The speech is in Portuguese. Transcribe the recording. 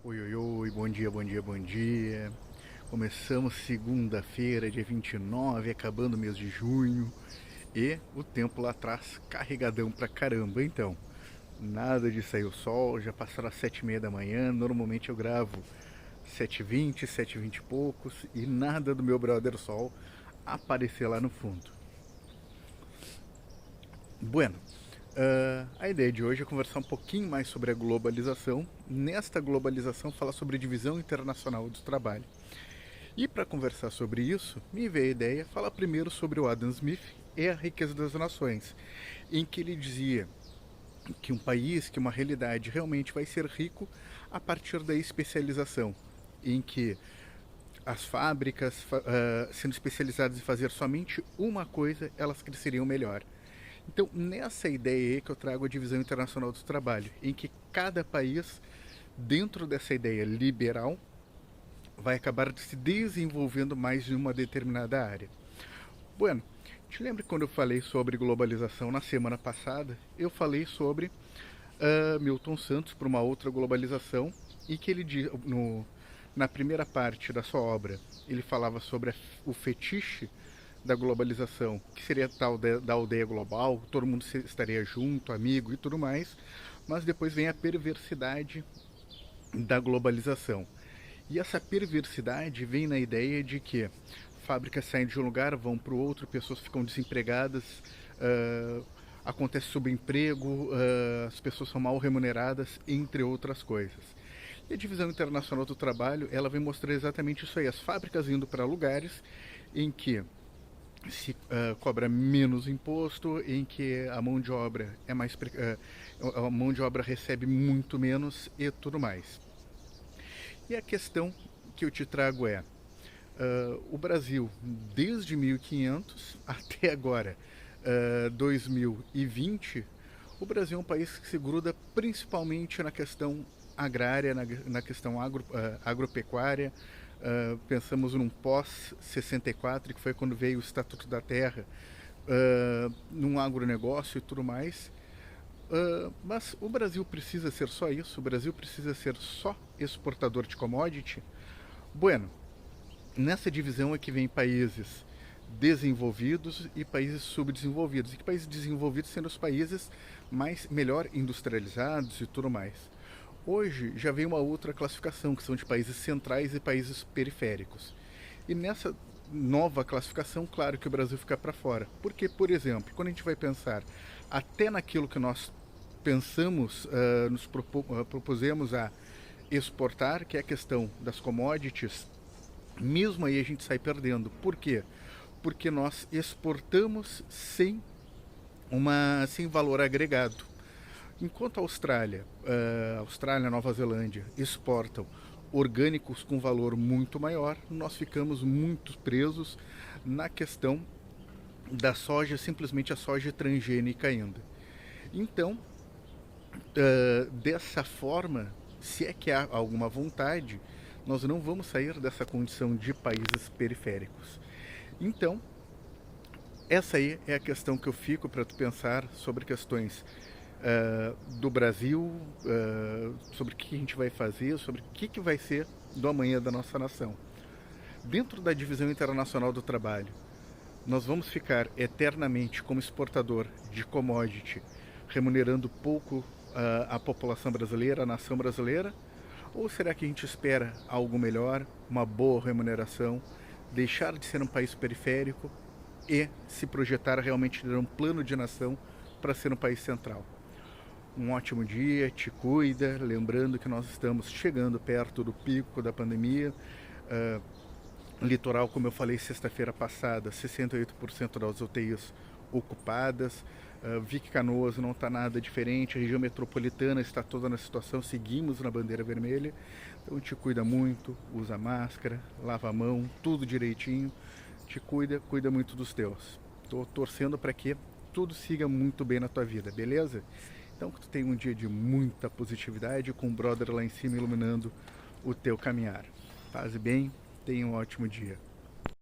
Oi, oi, oi, bom dia, bom dia, bom dia. Começamos segunda-feira, dia 29, acabando o mês de junho. E o tempo lá atrás carregadão pra caramba. Então, nada de sair o sol, já passaram as 7h30 da manhã. Normalmente eu gravo 7h20, 7h20 e poucos. E nada do meu brother sol aparecer lá no fundo. Bueno, a ideia de hoje é conversar um pouquinho mais sobre a globalização. Nesta globalização, falar sobre divisão internacional do trabalho. E para conversar sobre isso, me veio a ideia falar primeiro sobre o Adam Smith e a riqueza das nações, em que ele dizia que um país, que uma realidade realmente vai ser rico a partir da especialização, em que as fábricas, sendo especializadas em fazer somente uma coisa, elas cresceriam melhor. Então, nessa ideia aí que eu trago a divisão internacional do trabalho, em que cada país, dentro dessa ideia liberal, vai acabar se desenvolvendo mais em uma determinada área. Bueno, te lembra quando eu falei sobre globalização na semana passada? Eu falei sobre Milton Santos para uma outra globalização e que ele na primeira parte da sua obra ele falava sobre o fetiche da globalização, que seria tal da aldeia global, todo mundo estaria junto, amigo e tudo mais, mas depois vem a perversidade da globalização. E essa perversidade vem na ideia de que fábricas saem de um lugar, vão para o outro, pessoas ficam desempregadas, acontece subemprego, as pessoas são mal remuneradas, entre outras coisas. E a divisão internacional do trabalho, ela vem mostrar exatamente isso aí, as fábricas indo para lugares em que se cobra menos imposto, em que a mão de obra é mais a mão de obra recebe muito menos e tudo mais. E a questão que eu te trago é: o Brasil, desde 1500 até agora, 2020, o Brasil é um país que se gruda principalmente na questão agrária, na questão agropecuária. Pensamos num pós-64, que foi quando veio o Estatuto da Terra, num agronegócio e tudo mais. Mas o Brasil precisa ser só isso? O Brasil precisa ser só exportador de commodity? Bueno, nessa divisão é que vem países desenvolvidos e países subdesenvolvidos. E que países desenvolvidos sendo os países melhor industrializados e tudo mais. Hoje já vem uma outra classificação, que são de países centrais e países periféricos. E nessa nova classificação, claro que o Brasil fica para fora. Porque, por exemplo, quando a gente vai pensar até naquilo que nós pensamos, propusemos a exportar, que é a questão das commodities, mesmo aí a gente sai perdendo. Por quê? Porque nós exportamos sem valor agregado. Enquanto a Austrália e Nova Zelândia exportam orgânicos com valor muito maior, nós ficamos muito presos na questão da soja, simplesmente a soja transgênica ainda. Então, dessa forma, se é que há alguma vontade, nós não vamos sair dessa condição de países periféricos. Então, essa aí é a questão que eu fico para tu pensar sobre questões do Brasil, sobre o que a gente vai fazer, sobre o que vai ser do amanhã da nossa nação. Dentro da divisão internacional do trabalho, nós vamos ficar eternamente como exportador de commodity, remunerando pouco a população brasileira, a nação brasileira? Ou será que a gente espera algo melhor, uma boa remuneração, deixar de ser um país periférico e se projetar a realmente ter um plano de nação para ser um país central? Um ótimo dia, te cuida, lembrando que nós estamos chegando perto do pico da pandemia. Litoral, como eu falei sexta-feira passada, 68% das UTIs ocupadas. Vic Canoas não está nada diferente, a região metropolitana está toda na situação, seguimos na bandeira vermelha. Então te cuida muito, usa máscara, lava a mão, tudo direitinho. Te cuida, cuida muito dos teus. Estou torcendo para que tudo siga muito bem na tua vida, beleza? Então que tu tenha um dia de muita positividade, com o brother lá em cima iluminando o teu caminhar. Paz e bem, tenha um ótimo dia.